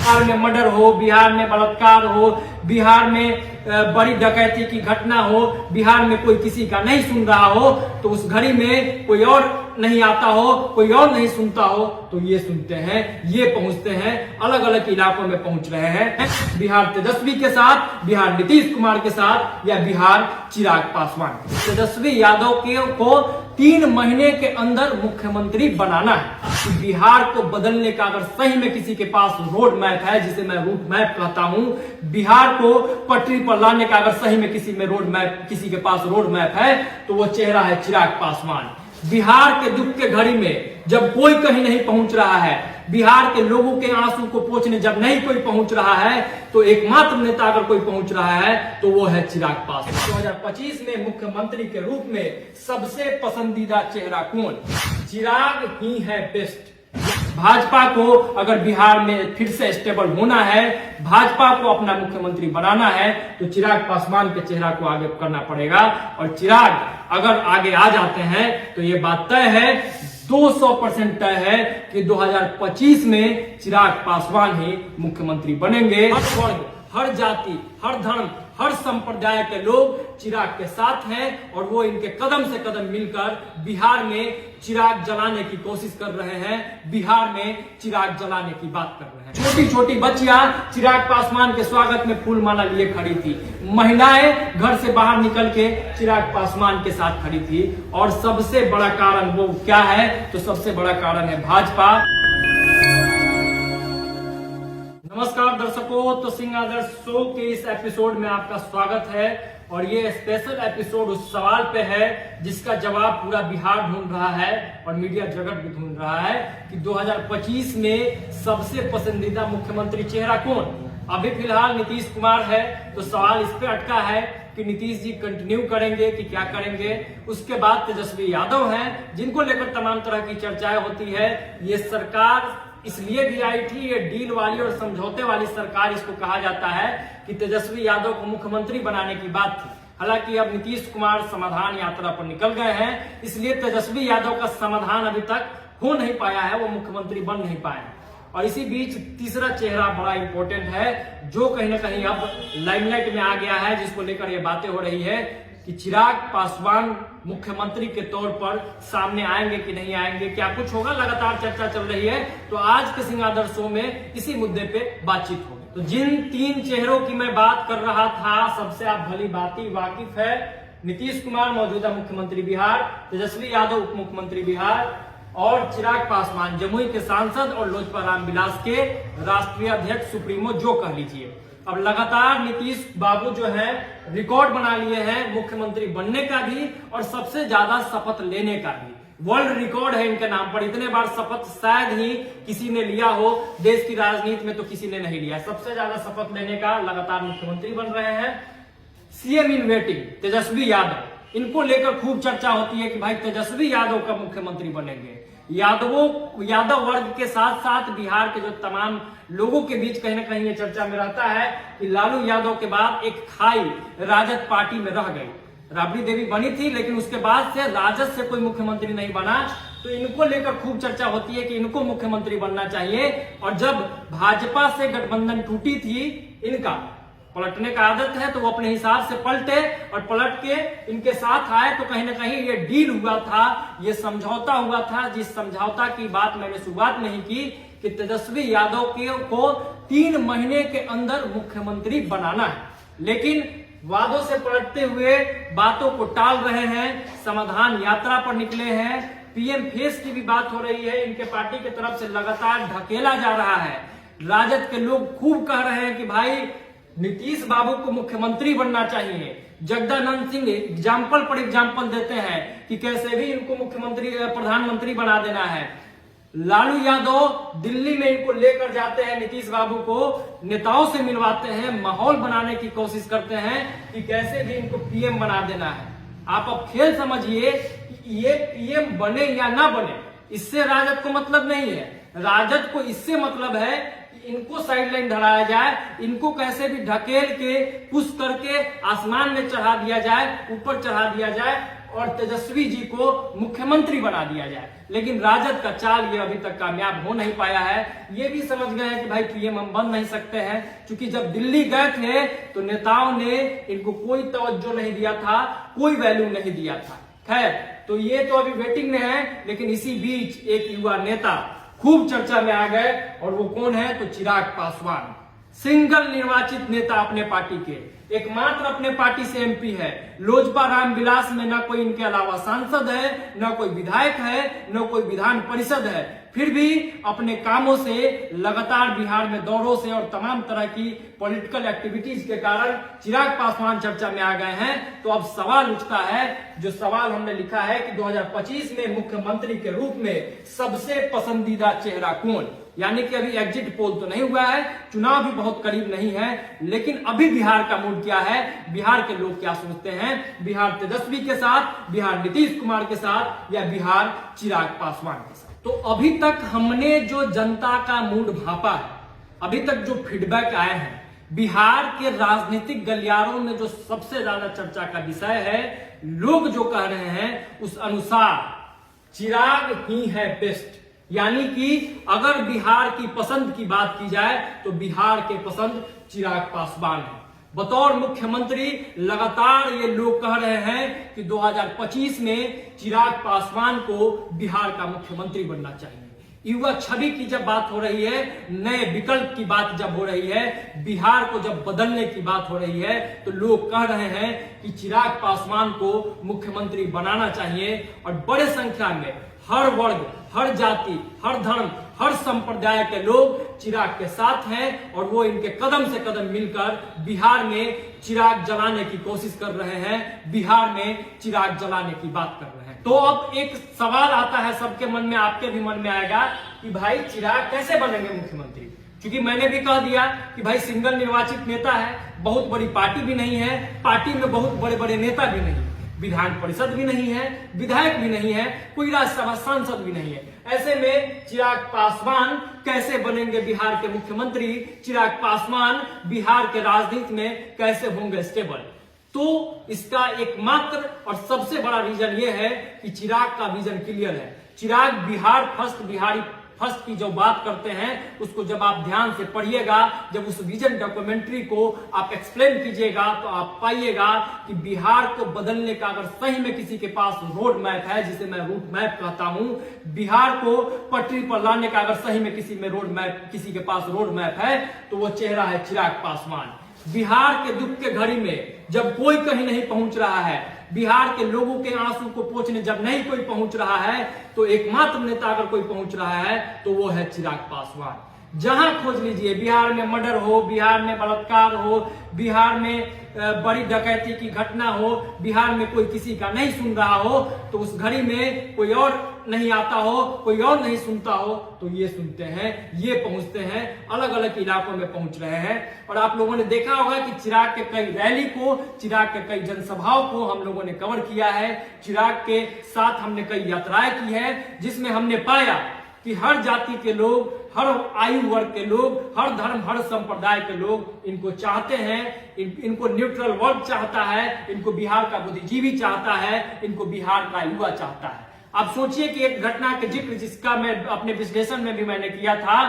बिहार में मर्डर हो, बिहार में बलात्कार हो, बिहार में बड़ी डकैती की घटना हो, बिहार में कोई किसी का नहीं सुन रहा हो, तो उस घड़ी में कोई और नहीं आता हो, कोई और नहीं सुनता हो, तो ये सुनते हैं, ये पहुंचते हैं, अलग अलग इलाकों में पहुंच रहे हैं। बिहार तेजस्वी के साथ, बिहार नीतीश कुमार के साथ, या बिहार चिराग पासवान। तेजस्वी यादव को 3 महीने के अंदर मुख्यमंत्री बनाना है। बिहार को बदलने का अगर सही में किसी के पास रोड मैप है, जिसे मैं रूट मैप कहता हूं, बिहार को पटरी पर लाने का अगर सही में किसी के पास रोड मैप है, तो वो चेहरा है चिराग पासवान। बिहार के दुख के घड़ी में जब कोई कहीं नहीं पहुंच रहा है, बिहार के लोगों के आंसू को पोंछने जब नहीं कोई पहुंच रहा है, तो एकमात्र नेता अगर कोई पहुंच रहा है तो वो है चिराग पासवान। 2025 में मुख्यमंत्री के रूप में सबसे पसंदीदा चेहरा कौन? चिराग ही है बेस्ट। भाजपा को अगर बिहार में फिर से स्टेबल होना है, भाजपा को अपना मुख्यमंत्री बनाना है, तो चिराग पासवान के चेहरा को आगे करना पड़ेगा। और चिराग अगर आगे आ जाते हैं तो ये बात तय है, 200% तय है कि 2025 में चिराग पासवान ही मुख्यमंत्री बनेंगे। हर वर्ग, हर जाति, हर धर्म, हर संप्रदाय के लोग चिराग के साथ हैं और वो इनके कदम से कदम मिलकर बिहार में चिराग जलाने की कोशिश कर रहे हैं, बिहार में चिराग जलाने की बात कर रहे हैं। छोटी छोटी बच्चियां चिराग पासवान के स्वागत में फूल माला लिए खड़ी थी, महिलाएं घर से बाहर निकल के चिराग पासवान के साथ खड़ी थी। और सबसे बड़ा कारण वो क्या है? तो सबसे बड़ा कारण है भाजपा। नमस्कार दर्शकों, तो सिंह आदर्श शो के इस एपिसोड में आपका स्वागत है। और ये स्पेशल एपिसोड उस सवाल पे है जिसका जवाब पूरा बिहार ढूंढ रहा है और मीडिया जगत भी ढूंढ रहा है कि 2025 में सबसे पसंदीदा मुख्यमंत्री चेहरा कौन? अभी फिलहाल नीतीश कुमार है, तो सवाल इस पे अटका है कि नीतीश जी कंटिन्यू करेंगे कि क्या करेंगे। उसके बाद तेजस्वी यादव हैं, जिनको लेकर तमाम तरह की चर्चाएं होती है। ये सरकार इसलिए भी आई थी, ये डील वाली और समझौते वाली सरकार इसको कहा जाता है कि तेजस्वी यादव को मुख्यमंत्री बनाने की बात थी। हालांकि अब नीतीश कुमार समाधान यात्रा पर निकल गए हैं, इसलिए तेजस्वी यादव का समाधान अभी तक हो नहीं पाया है, वो मुख्यमंत्री बन नहीं पाए। और इसी बीच तीसरा चेहरा बड़ा इंपॉर्टेंट है, जो कहीं ना कहीं अब लाइमलाइट में आ गया है, जिसको लेकर ये बातें हो रही है कि चिराग पासवान मुख्यमंत्री के तौर पर सामने आएंगे कि नहीं आएंगे, क्या कुछ होगा, लगातार चर्चा चल रही है। तो आज के सिंह आदर्श शो में इसी मुद्दे पे बातचीत होगी। तो जिन 3 चेहरों की मैं बात कर रहा था, सबसे आप भली भांति वाकिफ है। नीतीश कुमार मौजूदा मुख्यमंत्री बिहार, तेजस्वी यादव उप मुख्यमंत्री बिहार, और चिराग पासवान जमुई के सांसद और लोजपा रामविलास के राष्ट्रीय अध्यक्ष, सुप्रीमो जो कह लीजिए। अब लगातार नीतीश बाबू जो है रिकॉर्ड बना लिए हैं मुख्यमंत्री बनने का भी और सबसे ज्यादा शपथ लेने का भी। वर्ल्ड रिकॉर्ड है इनके नाम पर। इतने बार शपथ शायद ही किसी ने लिया हो देश की राजनीति में, तो किसी ने नहीं लिया। सबसे ज्यादा शपथ लेने का लगातार मुख्यमंत्री बन रहे हैं। CM in waiting Tejashwi Yadav, इनको लेकर खूब चर्चा होती है कि भाई तेजस्वी यादव कब मुख्यमंत्री बनेंगे। यादव वर्ग के साथ साथ बिहार के जो तमाम लोगों के बीच कहीं ना कहीं ये चर्चा में रहता है कि लालू यादव के बाद एक खाई राजद पार्टी में रह गई। राबड़ी देवी बनी थी, लेकिन उसके बाद से राजद से कोई मुख्यमंत्री नहीं बना। तो इनको लेकर खूब चर्चा होती है कि इनको मुख्यमंत्री बनना चाहिए। और जब भाजपा से गठबंधन टूटी थी, इनका पलटने का आदत है, तो वो अपने हिसाब से पलटे और पलट के इनके साथ आए। तो कहीं ना कहीं ये डील हुआ था, ये समझौता हुआ था, जिस समझौता की बात मैंने शुरुआत नहीं की कि तेजस्वी यादव को 3 महीने के अंदर मुख्यमंत्री बनाना है। लेकिन वादों से पलटते हुए बातों को टाल रहे हैं, समाधान यात्रा पर निकले हैं। पीएम फेस की भी बात हो रही है, इनके पार्टी की तरफ से लगातार ढकेला जा रहा है। राजद के लोग खूब कह रहे हैं कि भाई नीतीश बाबू को मुख्यमंत्री बनना चाहिए। जगदानंद सिंह एग्जाम्पल पर एग्जाम्पल देते हैं कि कैसे भी इनको मुख्यमंत्री प्रधानमंत्री बना देना है। लालू यादव दिल्ली में इनको लेकर जाते हैं, नीतीश बाबू को नेताओं से मिलवाते हैं, माहौल बनाने की कोशिश करते हैं कि कैसे भी इनको पीएम बना देना है। आप अब खेल समझिए कि ये पीएम बने या ना बने, इससे राजद को मतलब नहीं है। राजद को इससे मतलब है कि इनको साइडलाइन धराया जाए, इनको कैसे भी ढकेल के पुश करके आसमान में चढ़ा दिया जाए, ऊपर चढ़ा दिया जाए, और तेजस्वी जी को मुख्यमंत्री बना दिया जाए। लेकिन राजद का चाल ये अभी तक कामयाब हो नहीं पाया है। ये भी समझ गए हैं कि भाई पीएम हम बन नहीं सकते हैं, क्योंकि जब दिल्ली गए थे तो नेताओं ने इनको कोई तवज्जो नहीं दिया था, कोई वैल्यू नहीं दिया था। खैर, तो ये तो अभी वेटिंग में है। लेकिन इसी बीच एक युवा नेता खूब चर्चा में आ गए, और वो कौन है? तो चिराग पासवान, सिंगल निर्वाचित नेता अपने पार्टी के, एकमात्र अपने पार्टी से एमपी है। लोजपा रामविलास में न कोई इनके अलावा सांसद है, न कोई विधायक है, न कोई विधान परिषद है। फिर भी अपने कामों से, लगातार बिहार में दौरों से और तमाम तरह की पॉलिटिकल एक्टिविटीज के कारण चिराग पासवान चर्चा में आ गए हैं। तो अब सवाल उठता है, जो सवाल हमने लिखा है कि 2025 में मुख्यमंत्री के रूप में सबसे पसंदीदा चेहरा कौन? यानी कि अभी एग्जिट पोल तो नहीं हुआ है, चुनाव भी बहुत करीब नहीं है, लेकिन अभी बिहार का मूड क्या है, बिहार के लोग क्या सोचते हैं? बिहार तेजस्वी के साथ, बिहार नीतीश कुमार के साथ, या बिहार चिराग पासवान के साथ? तो अभी तक हमने जो जनता का मूड भापा है, अभी तक जो फीडबैक आए हैं, बिहार के राजनीतिक गलियारों में जो सबसे ज्यादा चर्चा का विषय है, लोग जो कह रहे हैं उस अनुसार चिराग ही है बेस्ट। यानी कि अगर बिहार की पसंद की बात की जाए तो बिहार के पसंद चिराग पासवान है। बतौर मुख्यमंत्री लगातार ये लोग कह रहे हैं कि 2025 में चिराग पासवान को बिहार का मुख्यमंत्री बनना चाहिए। युवा छवि की जब बात हो रही है, नए विकल्प की बात जब हो रही है, बिहार को जब बदलने की बात हो रही है, तो लोग कह रहे हैं कि चिराग पासवान को मुख्यमंत्री बनाना चाहिए। और बड़े संख्या में हर वर्ग, हर जाति, हर धर्म, हर संप्रदाय के लोग चिराग के साथ हैं, और वो इनके कदम से कदम मिलकर बिहार में चिराग जलाने की कोशिश कर रहे हैं, बिहार में चिराग जलाने की बात कर रहे हैं। तो अब एक सवाल आता है सबके मन में, आपके भी मन में आएगा कि भाई चिराग कैसे बनेंगे मुख्यमंत्री? क्योंकि मैंने भी कह दिया कि भाई सिंगल निर्वाचित नेता है, बहुत बड़ी पार्टी भी नहीं है, पार्टी में बहुत बड़े बड़े नेता भी नहीं, विधान परिषद भी नहीं है, विधायक भी नहीं है, कोई राज्यसभा सांसद भी नहीं है। ऐसे में चिराग पासवान कैसे बनेंगे बिहार के मुख्यमंत्री? चिराग पासवान बिहार के राजनीति में कैसे होंगे स्टेबल? तो इसका एकमात्र और सबसे बड़ा रीजन यह है कि चिराग का विजन क्लियर है। चिराग बिहार फर्स्ट, बिहारी फर्स्ट की जो बात करते हैं, उसको जब आप ध्यान से पढ़िएगा, जब उस विजन डॉक्यूमेंट्री को आप एक्सप्लेन कीजिएगा, तो आप पाइएगा कि बिहार को बदलने का अगर सही में किसी के पास रोड मैप है, जिसे मैं रूट मैप कहता हूं, बिहार को पटरी पर लाने का अगर सही में किसी के पास रोड मैप है, तो वो चेहरा है चिराग पासवान। बिहार के दुख के घड़ी में जब कोई कहीं नहीं पहुंच रहा है, बिहार के लोगों के आंसू को पोंछने जब नहीं कोई पहुंच रहा है, तो एकमात्र नेता अगर कोई पहुंच रहा है तो वो है चिराग पासवान। जहां खोज लीजिए, बिहार में मर्डर हो, बिहार में बलात्कार हो, बिहार में बड़ी डकैती की घटना हो, बिहार में कोई किसी का नहीं सुन रहा हो, तो उस घड़ी में कोई और नहीं आता हो, कोई और नहीं सुनता हो, तो ये सुनते हैं, ये पहुंचते हैं, अलग अलग इलाकों में पहुंच रहे हैं। और आप लोगों ने देखा होगा कि चिराग के कई रैली को, चिराग के कई जनसभाओं को हम लोगों ने कवर किया है। चिराग के साथ हमने कई यात्राएं की है, जिसमें हमने पाया कि हर जाति के लोग, हर आयु वर्ग के लोग, हर धर्म, हर संप्रदाय के लोग इनको चाहते हैं। इनको न्यूट्रल वर्ग चाहता है, इनको बिहार का बुद्धिजीवी चाहता है, इनको बिहार का युवा चाहता है। आप सोचिए कि एक घटना के जिक्र जिसका मैं अपने विश्लेषण में भी मैंने किया था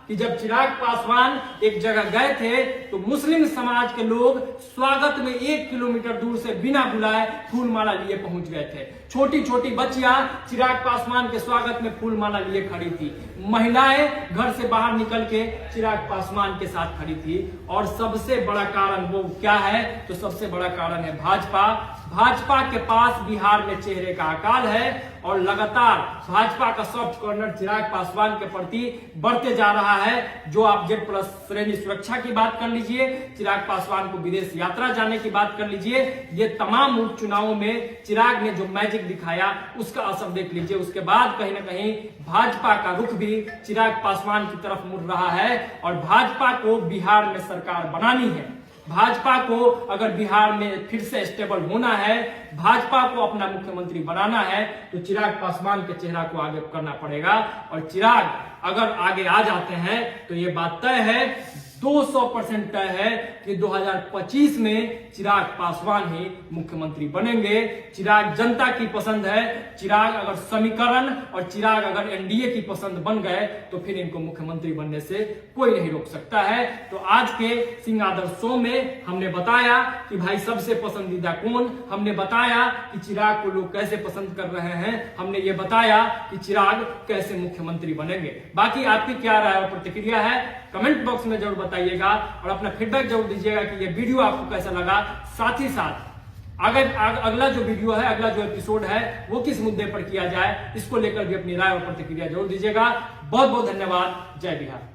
कि जब चिराग पासवान एक जगह गए थे, तो मुस्लिम समाज के लोग स्वागत में 1 किलोमीटर दूर से बिना बुलाए फूलमाला लिए पहुंच गए थे। छोटी छोटी बच्चियां चिराग पासवान के स्वागत में फूलमाला लिए खड़ी थी, महिलाएं घर से बाहर निकल के चिराग पासवान के साथ खड़ी थी। और सबसे बड़ा कारण वो क्या है? तो सबसे बड़ा कारण है भाजपा। भाजपा के पास बिहार में चेहरे का अकाल है, और लगातार भाजपा का सॉफ्ट कॉर्नर चिराग पासवान के प्रति बढ़ते जा रहा है। जो आप Z+ श्रेणी सुरक्षा की बात कर लीजिए, चिराग पासवान को विदेश यात्रा जाने की बात कर लीजिए, ये तमाम उपचुनावों में चिराग ने जो मैजिक दिखाया उसका असर देख लीजिए। उसके बाद कहीं ना कहीं भाजपा का रुख भी चिराग पासवान की तरफ मुड़ रहा है, और भाजपा को बिहार में सरकार बनानी है। भाजपा को अगर बिहार में फिर से स्टेबल होना है, भाजपा को अपना मुख्यमंत्री बनाना है, तो चिराग पासवान के चेहरा को आगे करना पड़ेगा। और चिराग अगर आगे आ जाते हैं तो ये बात तय है 200% तय है कि 2025 में चिराग पासवान ही मुख्यमंत्री बनेंगे। चिराग जनता की पसंद है। चिराग अगर समीकरण और चिराग अगर एनडीए की पसंद बन गए तो फिर इनको मुख्यमंत्री बनने से कोई नहीं रोक सकता है। तो आज के सिंह आदर्श शो में हमने बताया कि भाई सबसे पसंदीदा कौन, हमने बताया कि चिराग को लोग कैसे पसंद कर रहे हैं, हमने ये बताया कि चिराग कैसे मुख्यमंत्री बनेंगे। बाकी आपकी क्या राय और प्रतिक्रिया है कमेंट बॉक्स में जरूर बताइएगा और अपना फीडबैक जरूर दीजिएगा कि ये वीडियो आपको कैसा लगा। साथ ही साथ अगर अगला जो वीडियो है, अगला जो एपिसोड है वो किस मुद्दे पर किया जाए, इसको लेकर भी अपनी राय और प्रतिक्रिया जरूर दीजिएगा। बहुत बहुत धन्यवाद। जय बिहार।